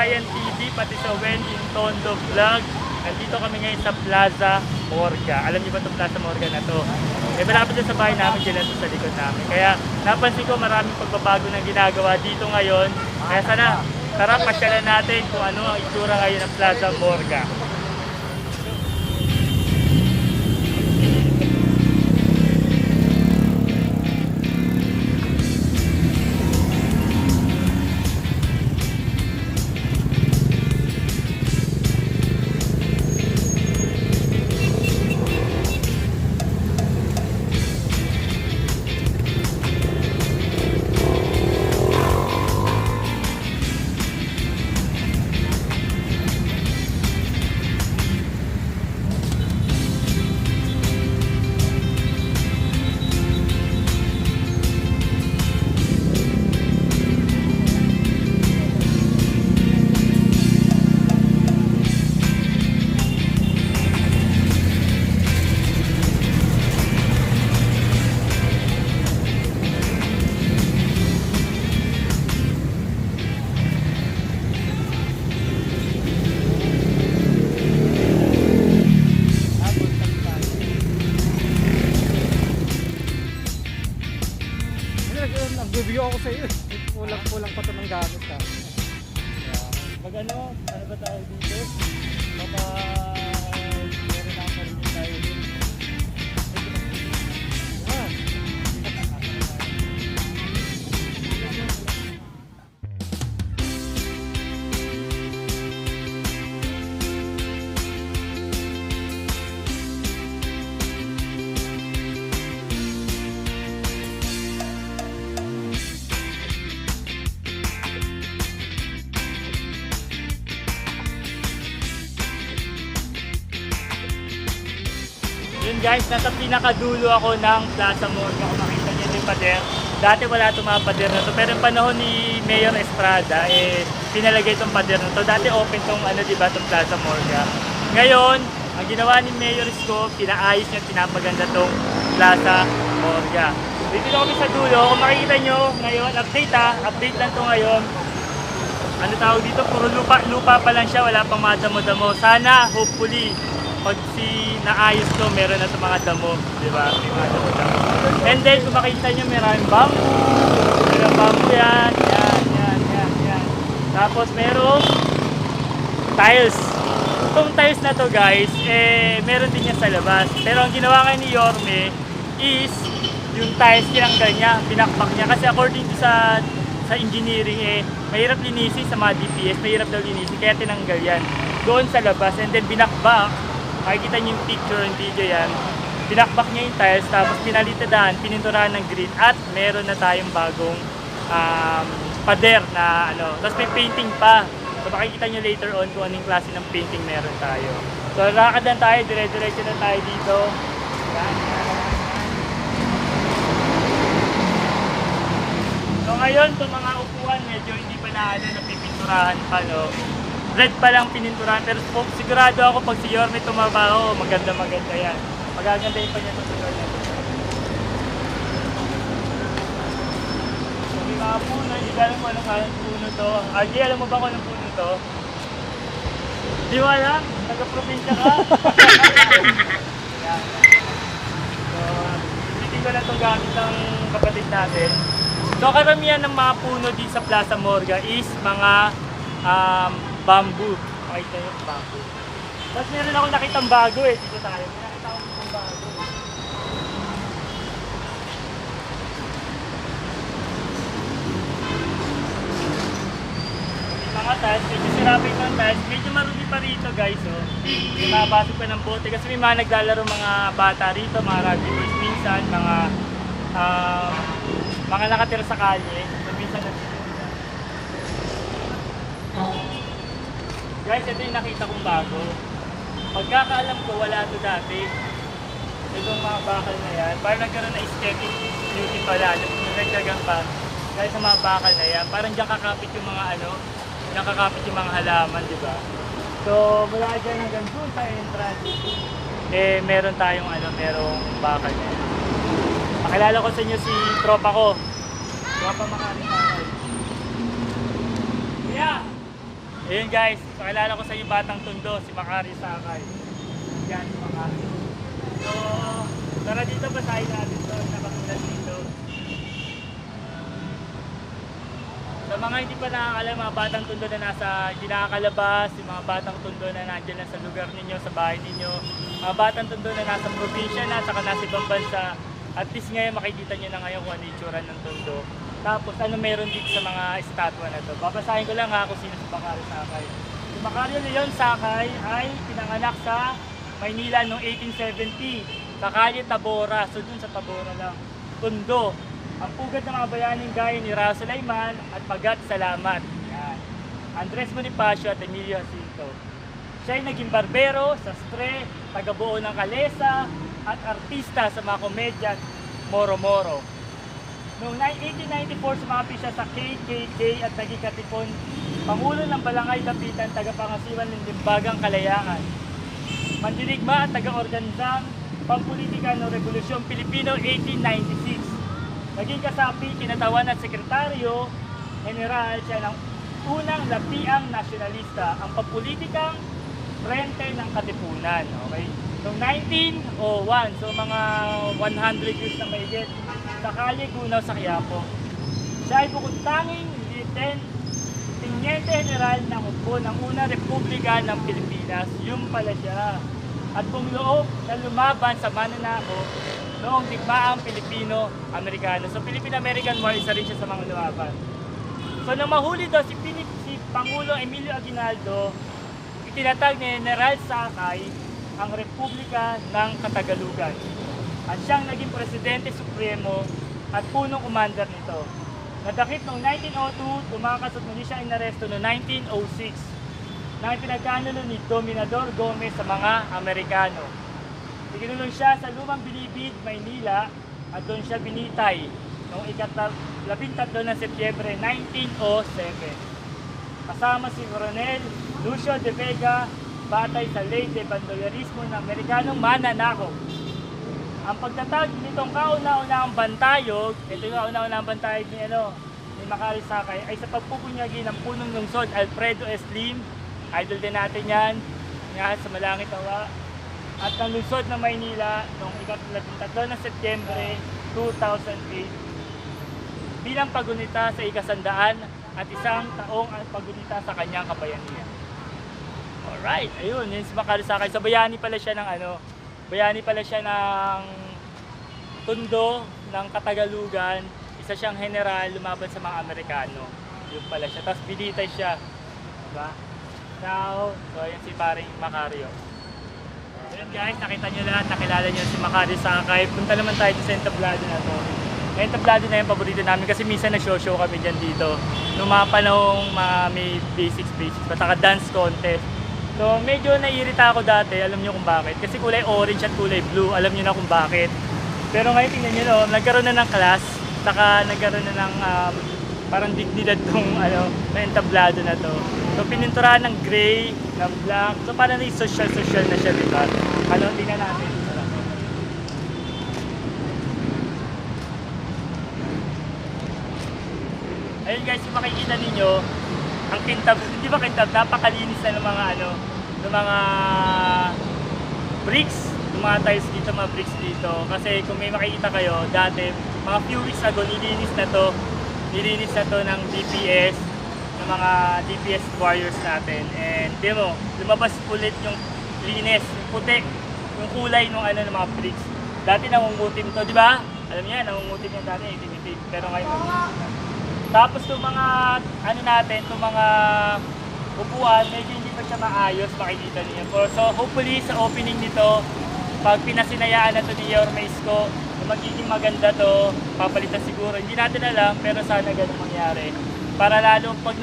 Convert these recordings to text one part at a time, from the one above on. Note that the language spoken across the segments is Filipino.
Ryan TV, pati sa Wendy Tondo Vlog. Nandito kami ngayon sa Plaza Morga. Alam niyo ba itong Plaza Morga na to? Malapit na sa bahay namin, dyan na sa likod namin. Kaya napansin ko maraming pagbabago ng ginagawa dito ngayon. Kaya sana, tara pasyalan natin kung ano ang itsura ngayon ng Plaza Morga. Nagbibigyo ako sa iyo. Kulang pa ito ng gamit ha. Pag ano ba tayo dito? Baka meron na karinig tayo dito. Yun guys, nasa pinakadulo ako ng Plaza Morga. Kung makita niyo yung pader. Dati wala itong mga pader na to. Pero yung panahon ni Mayor Estrada, pinalagay itong pader na to. Dati open itong diba, itong Plaza Morga. Ngayon, ang ginawa ni Mayor Isko, pinaayos niya, pinapaganda itong Plaza Morga. Dito kami sa dulo. Kung makikita nyo ngayon, update lang to ngayon. Ano tawag dito? Puro lupa pa lang siya, wala pang madamo-damo. Sana, hopefully, pag naayos to, meron na ito mga damo, di ba? May mga damo-damo. And then, kung makikita nyo, merong bamboo. Merong bamboo yan. Tapos, merong tiles. Itong tiles na to guys, meron din niya sa labas. Pero ang ginawa nga ni Yorme is, yung tiles tinanggal niya, pinakpak niya. Kasi according to sa engineering, mahirap linisin sa mga DPS, mahirap daw linisin, kaya tinanggal yan. Doon sa labas, and then binakbak. Makikita niyo yung picture and video yan. Pinakbak niya yung tiles, tapos pinalitadahan, pininturahan ng grid, at meron na tayong bagong pader na Tapos may painting pa. So makikita niyo later on kung anong klase ng painting meron tayo. So lakad lang tayo, dire-diretso na tayo dito. Yan. So ngayon, itong mga upuan, medyo hindi pa napipinturahan pa, no? Red pa lang pininturahan, pero sigurado ako pag si Yorme tumabaho, maganda yan. Magagandahin pa niya itong lugar na ito. So may mga puno, hindi alam mo anong puno to. Aldi, alam mo ba kung anong puno to? Di mo alam? Taga-probinsya ka? Yan. So, bitin ko na itong gamit ng kapatid natin. So karamihan ng mga puno din sa Plaza Morga is mga bamboo. Makita nyo yung bamboo. Tapos meron ako nakitang bago dito tayo. May nakita ako itong bago. Yung mga tiles, medyo sirapin ng tiles. Medyo marumi pa rito guys. May mabasok pa ng bote. Kasi may mga naglalaro mga bata rito, mga rugby boys minsan, mga nakatira sa kalye. So minsan guys, ito yung nakita kong bago. Pagkakaalam ko, wala ito dati. Itong mga bakal na yan, parang nagkaroon na aesthetic beauty pala. Nagdagan pa. Dahil sa mga bakal na yan, parang diyan kakapit yung mga nakakapit yung mga halaman, di ba? So, mula dyan hanggang doon sa entrance, meron tayong merong bakal na yan. Pakilala ko sa inyo si tropa ko. Tropa mga tayo. Yeah! Ayun guys, pakilala ko sa inyo Batang Tondo, si Makari Sakay. Yan, si Makari. So, tara dito, basahin natin ito, nakatulad dito. Sa mga hindi pa nakakalam, mga Batang Tondo na hindi nakakalabas, yung mga Batang Tondo na nandiyan lang sa lugar ninyo, sa bahay ninyo, mga Batang Tondo na nasa probinsya na, saka nasa ibang bansa, at least ngayon makikita nyo na ngayon kung ano yung itsura ng Tondo. Tapos ano meron dito sa mga estatwa na to. Babasahin ko lang ha kung sino si Makari Sakay. Si Makari Leon Sakay ay pinanganak sa Maynila noong 1870 sa Kalye Tabora. So dun sa Tabora lang. Tondo. Ang pugad ng mga bayaning gaya ni Raul Sulaiman at Pagat Salamat. Yan. Andres Bonifacio at Emilio Jacinto. Siya ay naging barbero, sastre, tagabuo ng kalesa at artista sa mga komedya at moro-moro. Noong 1894, sumapi siya sa KKK at naging katipon Pangulo ng Balangay Dapitan, tagapangasiwan ng Limbagang Kalayaan. Mandirigma at taga-organizang pampolitika ng Revolusyon Pilipino 1896. Naging kasapi, kinatawan at sekretaryo general siya ng unang lapiang nasyonalista, ang pampulitikang Frente ng Katipunan. Okay? Noong 1901, so mga 100 years na mahigit, sa Kalye Gunaw sa Quiapo. Siya ay bukod tanging Teniente General ng Hukbo ng unang Republika ng Pilipinas. Yung pala siya. At bumloob na lumaban sa Mananao noong digmaang Pilipino-Amerikano. So Philippine-American War, isa rin siya sa mga lumaban. So nang mahuli daw si Pangulo Emilio Aguinaldo, itinatag ni General Sakay ang Republika ng Katagalugan. At siyang naging Presidente Supremo at punong commander nito. Nadakip noong 1902, tumakas at muli siya inaresto noong 1906 nang pinagkanulo ni Dominador Gomez sa mga Amerikano. Ikinulong siya sa Lumang Bilibid, Maynila at doon siya binitay noong 13 ng Setyembre 1907. Kasama si Coronel Lucio de Vega, batay sa ley de bandolerismo ng Amerikanong mananakop. Ang pagtatag nitong kauna-unahang bantayog, ito yung kauna-unahang bantayog ni Makari Sakay, ay sa pagpupunyagi ng punong lungsod Alfredo S. Lim, idol din natin yan, nga sa Malangit Awa, at ng lungsod ng Maynila noong 13 ng Setyembre 2008 bilang pagunita sa ikasandaan at isang taong pagunita sa kanyang kabayanihan. Alright, ayun, yun si Makari Sakay. So bayani pala siya ng bayani pala siya ng Tondo, ng Katagalugan. Isa siyang general, lumaban sa mga Amerikano. Yun pala siya. Tapos binitay siya. Diba? Now, so yan si paring Macario. Ayun guys, nakita nyo lahat, nakilala nyo si Makari Sakay. Punta naman tayo sa entablado na to. Yung entablado na yung paborito namin kasi minsan nag-show kami dyan dito. Noong mga panahong may basics, pataka dance contest. So medyo naiirita ako dati, alam niyo kung bakit. Kasi kulay orange at kulay blue, alam niyo na kung bakit. Pero ngayon tingnan niyo, nagkaroon na ng class, saka nagkaroon na ng parang dignidad tong na entablado na to. So pininturahan ng gray, ng black, so parang social na siya, diba? Tingnan natin. Ayun guys, kung makikita ninyo, ang kintab, hindi ba kintab, napakalinis na ng mga bricks, ng mga tiles dito, mga bricks dito. Kasi kung may makikita kayo, dati, mga few weeks ago, nilinis na to ng DPS, ng mga DPS warriors natin. And di mo, lumabas ulit yung linis, yung puti, yung kulay ng mga bricks. Dati nangungutim to, di ba? Alam niya, nangungutim yan dati, itim-itim. Pero ngayon, tapos itong mga, itong mga upuan, medyo hindi pa siya maayos, makikita niyo. So hopefully sa opening nito, pag pinasinayaan na to ni Yorme Isko, magiging maganda to, papalitan siguro. Hindi natin alam, pero sana ganun mangyari. Para lalo, pag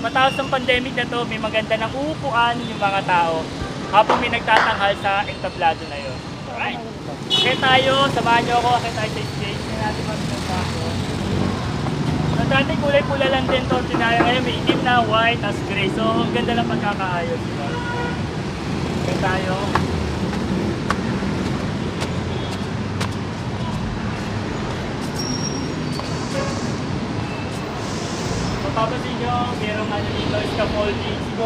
matapos ng pandemic na to, may maganda ng upuan yung mga tao, habang may nagtatanghal sa entablado na yun. Alright. Okay tayo, samahan nyo ako, okay tayo sa stage na natin mag-tago. Dati kulay pula lang din to, tinaya ngayon may itim na white as gray. So ang ganda ng pagkakaayos. Diba? Okay tayo. Mapapansin nyo, merong dito, scaffolding. Siguro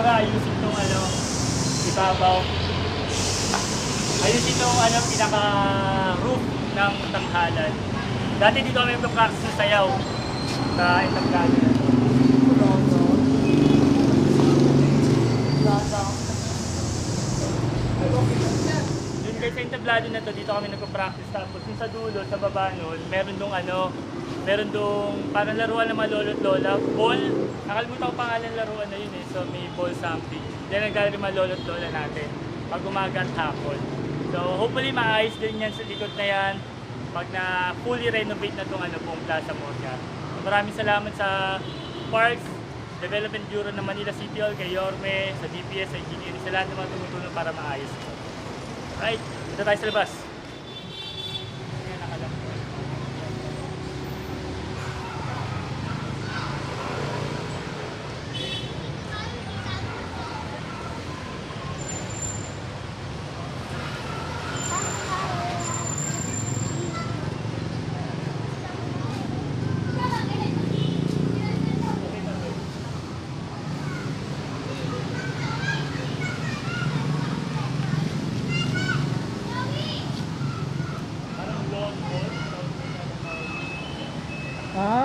ibabaw. Ayun dito ang pinaka-roof ng tanghalan. Dati dito kami mag-practice ng sayaw sa entablado. Yun guys, sa entablado na to, dito kami nagpa-practice. Tapos yung sa dulo, sa baba nun, meron dong parang laruan ng mga lolo't lola. Ball, nakalimutan ko pangalan laruan na yun eh. So may ball something. Then nagkala yung mga lolo't lola natin pag umaga at hapon. So hopefully maayos din yan sa likod na yan pag na fully renovate na itong buong Plaza Morga. So, maraming salamat sa Parks Development Bureau ng Manila City Hall, kay Yorme, sa DPS, sa engineering, sa lahat ng mga tumutulong para maayos ito. Right, dito tayo sa labas. Ayan, nakalap. Parang long ball.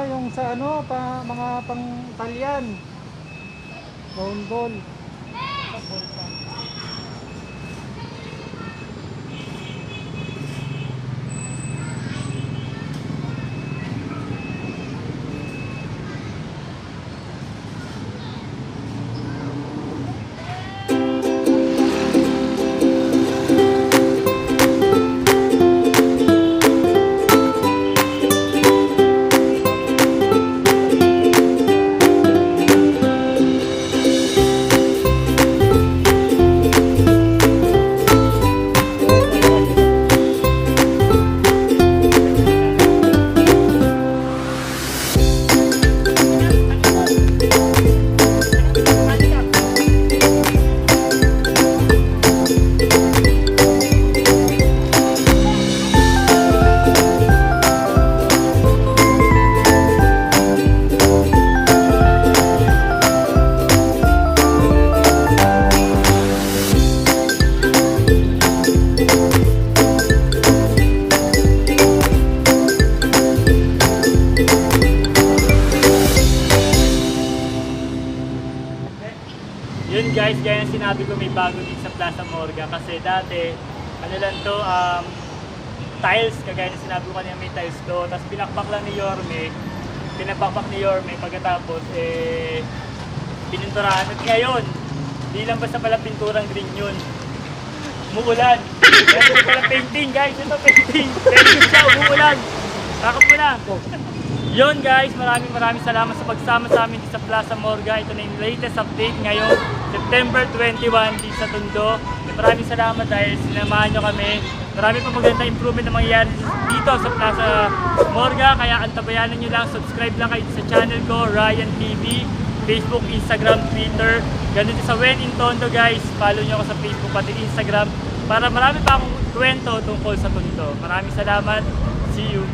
Yung sa mga pang Italian. Round ball. Ball pa. Yun guys, gaya ng sinabi ko, may bago din sa Plaza Morga kasi dati, lang to, tiles, kagaya ng sinabi ko kanina may tiles to, tapos pinakpak lang ni Yorme, pagkatapos pininturahan. At ngayon, di lang basta pala pinturang green yun, umuulan. Ito pala painting guys, ito painting siya, umuulan. Kakap mo na. Yun guys, maraming salamat sa pagsama sa amin sa Plaza Morga. Ito na yung latest update ngayong September 21 dito sa Tondo. Maraming salamat dahil sinamahan nyo kami. Marami pa maganda improvement na mangyayari dito sa Plaza Morga. Kaya antabayanan nyo lang, subscribe lang kayo sa channel ko, Ryan TV, Facebook, Instagram, Twitter. Ganun din sa When in Tondo guys. Follow nyo ako sa Facebook pati Instagram para marami pa akong kwento tungkol sa Tondo. Maraming salamat. See you.